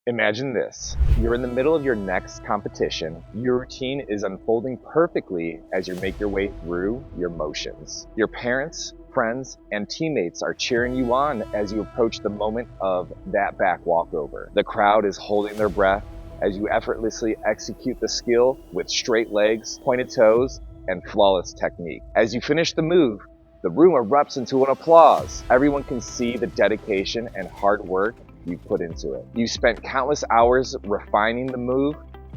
Imagine this. You're in the middle of your next competition. Your routine is unfolding perfectly as you make your way through your motions. Your parents, friends, and teammates are cheering you on as you approach the moment of that back walkover. The crowd is holding their breath as you effortlessly execute the skill with straight legs, pointed toes, and flawless technique. As you finish the move, the room erupts into an applause. Everyone can see the dedication and hard work you put into it. You spent countless hours refining the move,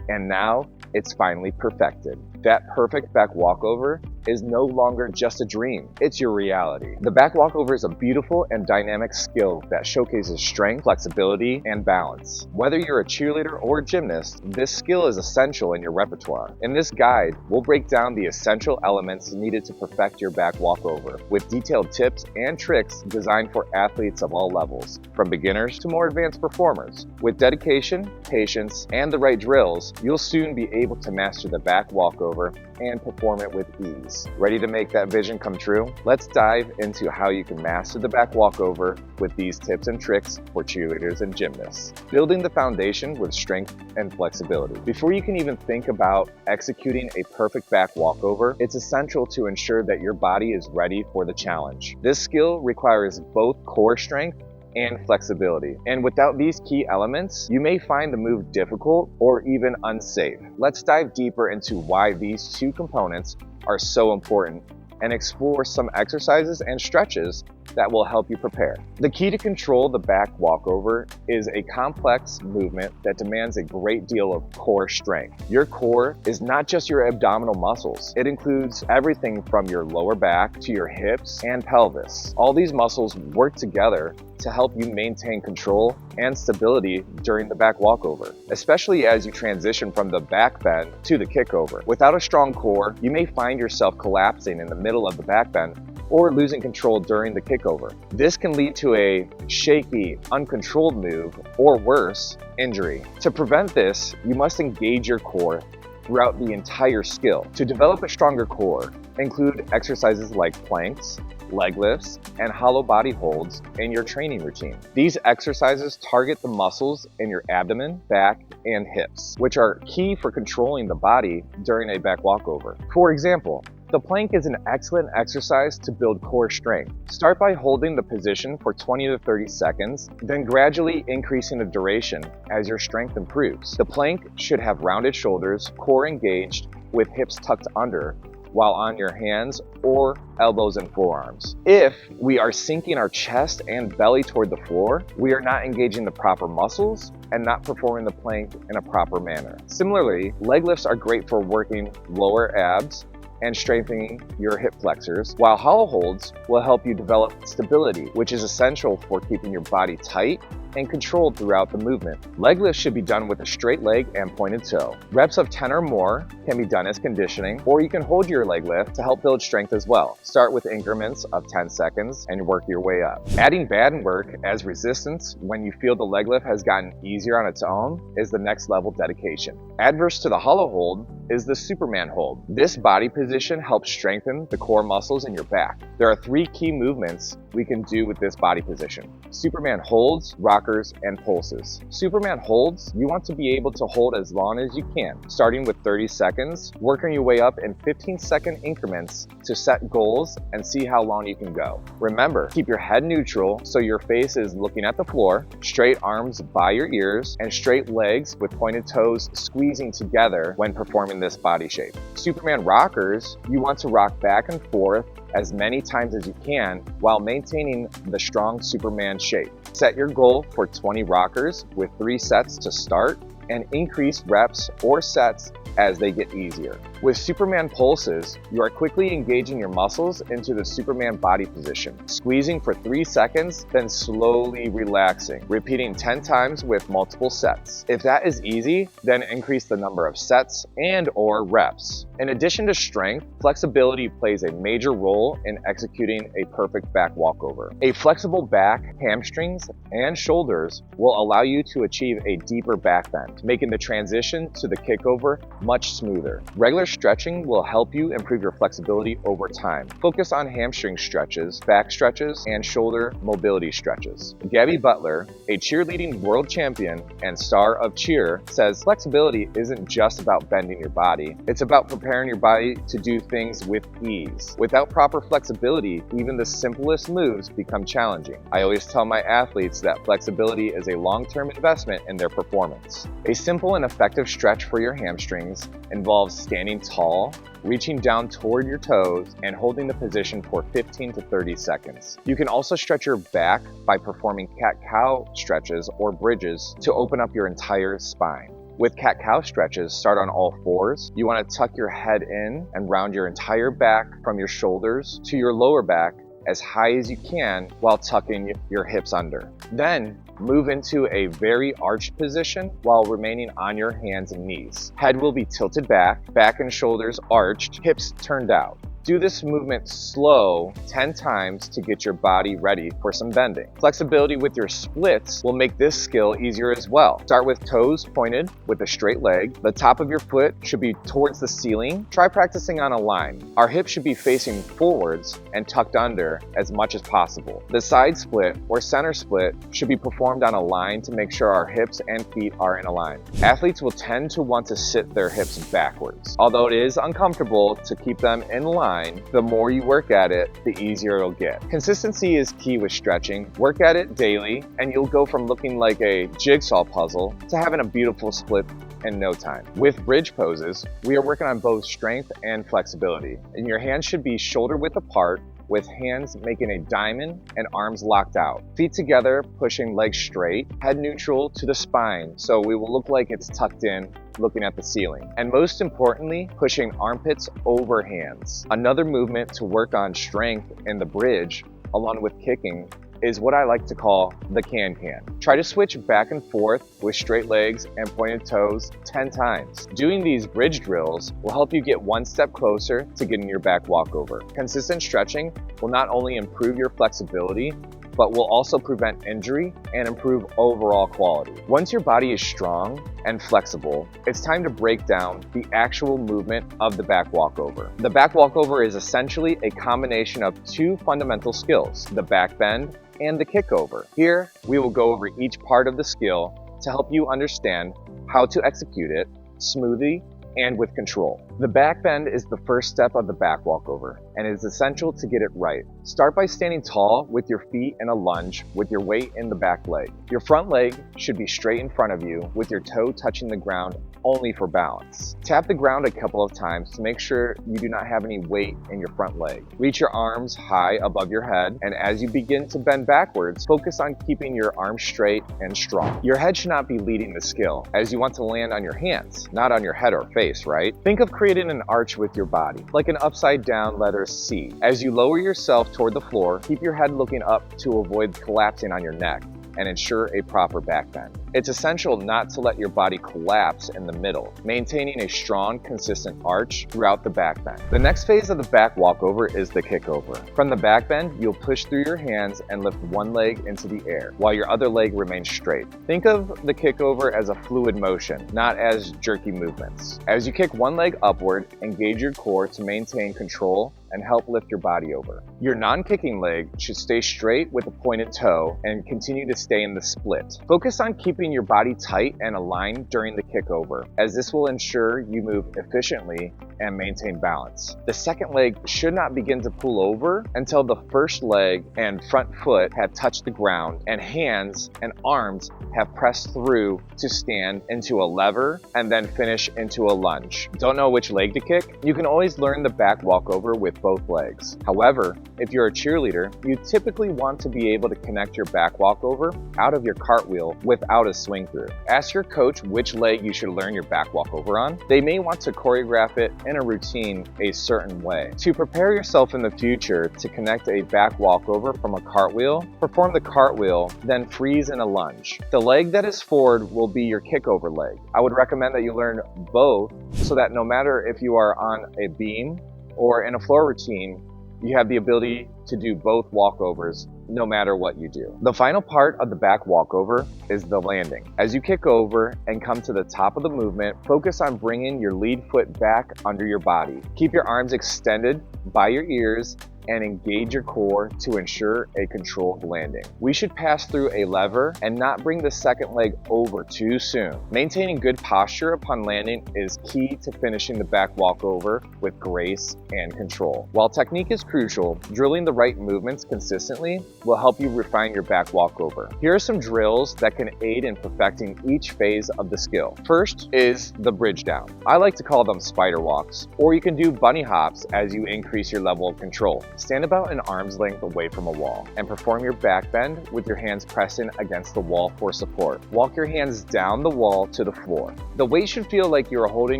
and now it's finally perfected. That perfect back walkover is no longer just a dream, it's your reality. The back walkover is a beautiful and dynamic skill that showcases strength, flexibility, and balance. Whether you're a cheerleader or a gymnast, this skill is essential in your repertoire. In this guide, we'll break down the essential elements needed to perfect your back walkover, with detailed tips and tricks designed for athletes of all levels, from beginners to more advanced performers. With dedication, patience, and the right drills, you'll soon be able to master the back walkover and perform it with ease. Ready to make that vision come true? Let's dive into how you can master the back walkover with these tips and tricks for cheerleaders and gymnasts. Building the foundation with strength and flexibility. Before you can even think about executing a perfect back walkover, it's essential to ensure that your body is ready for the challenge. This skill requires both core strength and flexibility. And without these key elements, you may find the move difficult or even unsafe. Let's dive deeper into why these two components are so important and explore some exercises and stretches that will help you prepare. The key to control the back walkover is a complex movement that demands a great deal of core strength. Your core is not just your abdominal muscles. It includes everything from your lower back to your hips and pelvis. All these muscles work together to help you maintain control and stability during the back walkover, especially as you transition from the back bend to the kickover. Without a strong core, you may find yourself collapsing in the middle of the back bend or losing control during the kickover. This can lead to a shaky, uncontrolled move, or worse, injury. To prevent this, you must engage your core throughout the entire skill. To develop a stronger core, include exercises like planks, leg lifts, and hollow body holds in your training routine. These exercises target the muscles in your abdomen, back, and hips, which are key for controlling the body during a back walkover. For example, the plank is an excellent exercise to build core strength. Start by holding the position for 20 to 30 seconds, then gradually increasing the duration as your strength improves. The plank should have rounded shoulders, core engaged, with hips tucked under, while on your hands or elbows and forearms. If we are sinking our chest and belly toward the floor, we are not engaging the proper muscles and not performing the plank in a proper manner. Similarly, leg lifts are great for working lower abs and strengthening your hip flexors, while hollow holds will help you develop stability, which is essential for keeping your body tight and controlled throughout the movement. Leg lifts should be done with a straight leg and pointed toe. Reps of 10 or more can be done as conditioning, or you can hold your leg lift to help build strength as well. Start with increments of 10 seconds and work your way up. Adding band work as resistance when you feel the leg lift has gotten easier on its own is the next level dedication. Adverse to the hollow hold is the Superman hold. This body position helps strengthen the core muscles in your back. There are 3 key movements we can do with this body position: Superman holds, rockers, and pulses. Superman holds, you want to be able to hold as long as you can, starting with 30 seconds, working your way up in 15-second increments to set goals and see how long you can go. Remember, keep your head neutral so your face is looking at the floor, straight arms by your ears, and straight legs with pointed toes squeezing together when performing this body shape. Superman rockers, you want to rock back and forth as many times as you can while maintaining the strong Superman shape. Set your goal for 20 rockers with 3 sets to start and increase reps or sets as they get easier. With Superman pulses, you are quickly engaging your muscles into the Superman body position, squeezing for 3 seconds, then slowly relaxing, repeating 10 times with multiple sets. If that is easy, then increase the number of sets and/or reps. In addition to strength, flexibility plays a major role in executing a perfect back walkover. A flexible back, hamstrings, and shoulders will allow you to achieve a deeper back bend, making the transition to the kickover much smoother. Regular stretching will help you improve your flexibility over time. Focus on hamstring stretches, back stretches, and shoulder mobility stretches. Gabby Butler, a cheerleading world champion and star of Cheer, says flexibility isn't just about bending your body, it's about preparing your body to do things with ease. Without proper flexibility, even the simplest moves become challenging. I always tell my athletes that flexibility is a long-term investment in their performance. A simple and effective stretch for your hamstrings involves standing tall, reaching down toward your toes, and holding the position for 15 to 30 seconds. You can also stretch your back by performing cat-cow stretches or bridges to open up your entire spine. With cat-cow stretches, start on all fours. You want to tuck your head in and round your entire back from your shoulders to your lower back as high as you can while tucking your hips under. Then move into a very arched position while remaining on your hands and knees. Head will be tilted back and shoulders arched, hips turned out. Do this movement slow 10 times to get your body ready for some bending. Flexibility with your splits will make this skill easier as well. Start with toes pointed with a straight leg. The top of your foot should be towards the ceiling. Try practicing on a line. Our hips should be facing forwards and tucked under as much as possible. The side split or center split should be performed on a line to make sure our hips and feet are in a line. Athletes will tend to want to sit their hips backwards. Although it is uncomfortable to keep them in line, the more you work at it, the easier it'll get. Consistency is key with stretching. Work at it daily, and you'll go from looking like a jigsaw puzzle to having a beautiful split in no time. With bridge poses, we are working on both strength and flexibility. And your hands should be shoulder width apart, with hands making a diamond and arms locked out. Feet together, pushing legs straight, head neutral to the spine, so we will look like it's tucked in, looking at the ceiling. And most importantly, pushing armpits over hands. Another movement to work on strength in the bridge, along with kicking, is what I like to call the can-can. Try to switch back and forth with straight legs and pointed toes 10 times. Doing these bridge drills will help you get one step closer to getting your back walkover. Consistent stretching will not only improve your flexibility, but will also prevent injury and improve overall quality. Once your body is strong and flexible, it's time to break down the actual movement of the back walkover. The back walkover is essentially a combination of two fundamental skills, the back bend and the kickover. Here, we will go over each part of the skill to help you understand how to execute it smoothly and with control. The back bend is the first step of the back walkover and is essential to get it right. Start by standing tall with your feet in a lunge with your weight in the back leg. Your front leg should be straight in front of you with your toe touching the ground only for balance. Tap the ground a couple of times to make sure you do not have any weight in your front leg. Reach your arms high above your head, and as you begin to bend backwards, focus on keeping your arms straight and strong. Your head should not be leading the skill, as you want to land on your hands, not on your head or face, right? Think of creating an arch with your body, like an upside down letter C. As you lower yourself toward the floor, keep your head looking up to avoid collapsing on your neck and ensure a proper back bend. It's essential not to let your body collapse in the middle, maintaining a strong, consistent arch throughout the back bend. The next phase of the back walkover is the kickover. From the back bend, you'll push through your hands and lift one leg into the air, while your other leg remains straight. Think of the kickover as a fluid motion, not as jerky movements. As you kick one leg upward, engage your core to maintain control and help lift your body over. Your non-kicking leg should stay straight with a pointed toe and continue to stay in the split. Focus on keeping your body tight and aligned during the kickover, as this will ensure you move efficiently and maintain balance. The second leg should not begin to pull over until the first leg and front foot have touched the ground and hands and arms have pressed through to stand into a lever and then finish into a lunge. Don't know which leg to kick? You can always learn the back walkover with both legs. However, if you're a cheerleader, you typically want to be able to connect your back walkover out of your cartwheel without a swing through. Ask your coach which leg you should learn your back walkover on. They may want to choreograph it in a routine a certain way. To prepare yourself in the future to connect a back walkover from a cartwheel, perform the cartwheel, then freeze in a lunge. The leg that is forward will be your kickover leg. I would recommend that you learn both so that no matter if you are on a beam or in a floor routine, you have the ability to do both walkovers no matter what you do. The final part of the back walkover is the landing. As you kick over and come to the top of the movement, focus on bringing your lead foot back under your body. Keep your arms extended by your ears and engage your core to ensure a controlled landing. We should pass through a lever and not bring the second leg over too soon. Maintaining good posture upon landing is key to finishing the back walkover with grace and control. While technique is crucial, drilling the right movements consistently will help you refine your back walkover. Here are some drills that can aid in perfecting each phase of the skill. First is the bridge down. I like to call them spider walks, or you can do bunny hops as you increase your level of control. Stand about an arm's length away from a wall and perform your back bend with your hands pressing against the wall for support. Walk your hands down the wall to the floor. The weight should feel like you're holding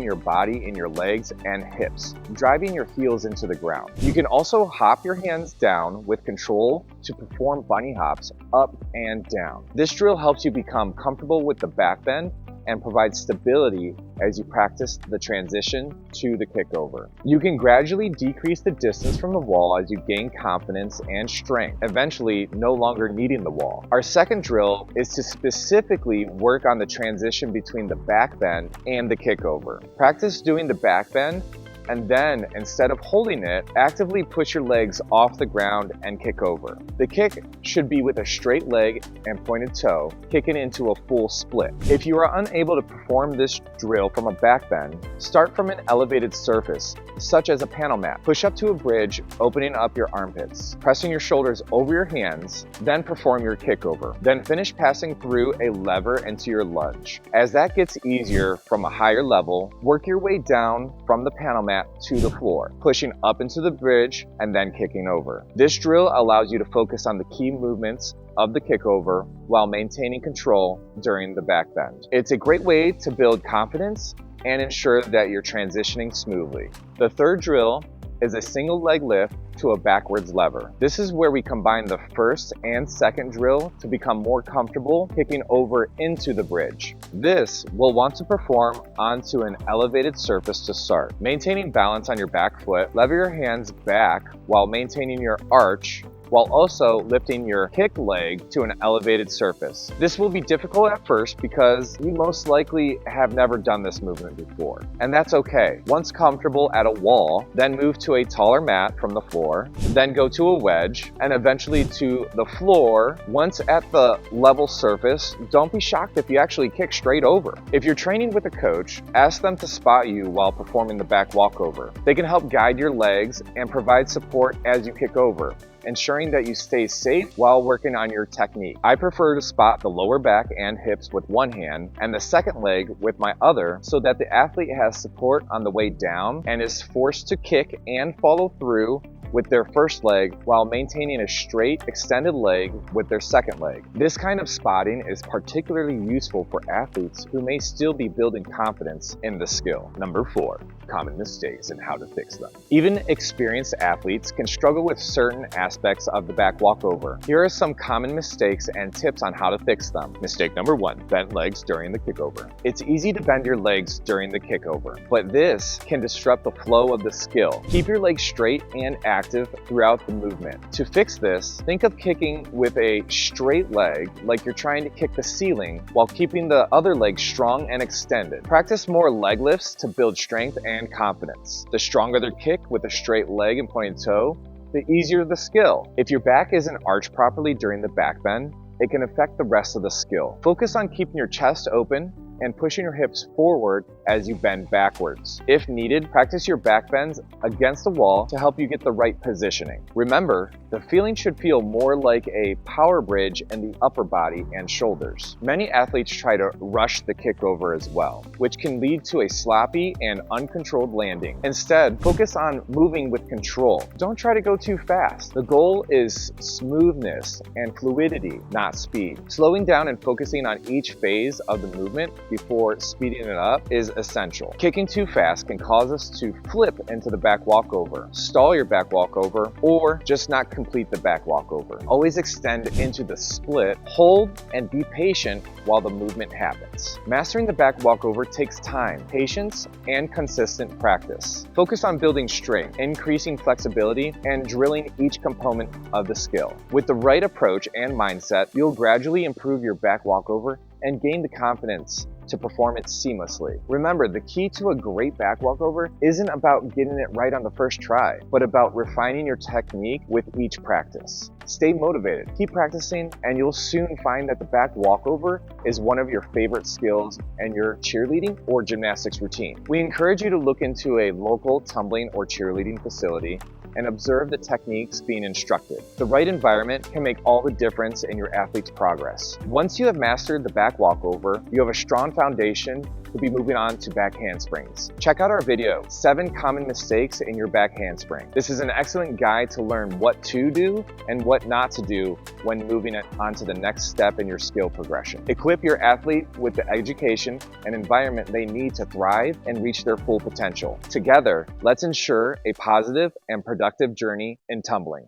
your body in your legs and hips, driving your heels into the ground. You can also hop your hands down with control to perform bunny hops up and down. This drill helps you become comfortable with the back bend and provides stability as you practice the transition to the kickover. You can gradually decrease the distance from the wall as you gain confidence and strength, eventually no longer needing the wall. Our second drill is to specifically work on the transition between the back bend and the kickover. Practice doing the back bend, and then, instead of holding it, actively push your legs off the ground and kick over. The kick should be with a straight leg and pointed toe, kicking into a full split. If you are unable to perform this drill from a back bend, start from an elevated surface, such as a panel mat. Push up to a bridge, opening up your armpits, pressing your shoulders over your hands, then perform your kick over. Then finish passing through a lever into your lunge. As that gets easier from a higher level, work your way down from the panel mat to the floor, pushing up into the bridge and then kicking over. This drill allows you to focus on the key movements of the kickover while maintaining control during the back bend. It's a great way to build confidence and ensure that you're transitioning smoothly. The third drill is a single leg lift to a backwards lever. This is where we combine the first and second drill to become more comfortable kicking over into the bridge. This we'll want to perform onto an elevated surface to start. Maintaining balance on your back foot, lever your hands back while maintaining your arch, while also lifting your kick leg to an elevated surface. This will be difficult at first because you most likely have never done this movement before, and that's okay. Once comfortable at a wall, then move to a taller mat from the floor, then go to a wedge, and eventually to the floor. Once at the level surface, don't be shocked if you actually kick straight over. If you're training with a coach, ask them to spot you while performing the back walkover. They can help guide your legs and provide support as you kick over, ensuring that you stay safe while working on your technique. I prefer to spot the lower back and hips with one hand and the second leg with my other, so that the athlete has support on the way down and is forced to kick and follow through with their first leg while maintaining a straight, extended leg with their second leg. This kind of spotting is particularly useful for athletes who may still be building confidence in the skill. Number 4, common mistakes and how to fix them. Even experienced athletes can struggle with certain aspects of the back walkover. Here are some common mistakes and tips on how to fix them. Mistake number 1, bent legs during the kickover. It's easy to bend your legs during the kickover, but this can disrupt the flow of the skill. Keep your legs straight and active throughout the movement. To fix this, think of kicking with a straight leg like you're trying to kick the ceiling while keeping the other leg strong and extended. Practice more leg lifts to build strength and confidence. The stronger the kick with a straight leg and pointed toe, the easier the skill. If your back isn't arched properly during the back bend, it can affect the rest of the skill. Focus on keeping your chest open and pushing your hips forward as you bend backwards. If needed, practice your back bends against the wall to help you get the right positioning. Remember, the feeling should feel more like a power bridge in the upper body and shoulders. Many athletes try to rush the kickover as well, which can lead to a sloppy and uncontrolled landing. Instead, focus on moving with control. Don't try to go too fast. The goal is smoothness and fluidity, not speed. Slowing down and focusing on each phase of the movement before speeding it up is essential. Kicking too fast can cause us to flip into the back walkover, stall your back walkover, or just not complete the back walkover. Always extend into the split, hold, and be patient while the movement happens. Mastering the back walkover takes time, patience, and consistent practice. Focus on building strength, increasing flexibility, and drilling each component of the skill. With the right approach and mindset, you'll gradually improve your back walkover and gain the confidence to perform it seamlessly. Remember, the key to a great back walkover isn't about getting it right on the first try, but about refining your technique with each practice. Stay motivated, keep practicing, and you'll soon find that the back walkover is one of your favorite skills in your cheerleading or gymnastics routine. We encourage you to look into a local tumbling or cheerleading facility and observe the techniques being instructed. The right environment can make all the difference in your athlete's progress. Once you have mastered the back walkover, you have a strong foundation to be moving on to back handsprings. Check out our video, 7 Common Mistakes in Your Back Handspring. This is an excellent guide to learn what to do and what not to do when moving it on to the next step in your skill progression. Equip your athlete with the education and environment they need to thrive and reach their full potential. Together, let's ensure a positive and productive journey in tumbling.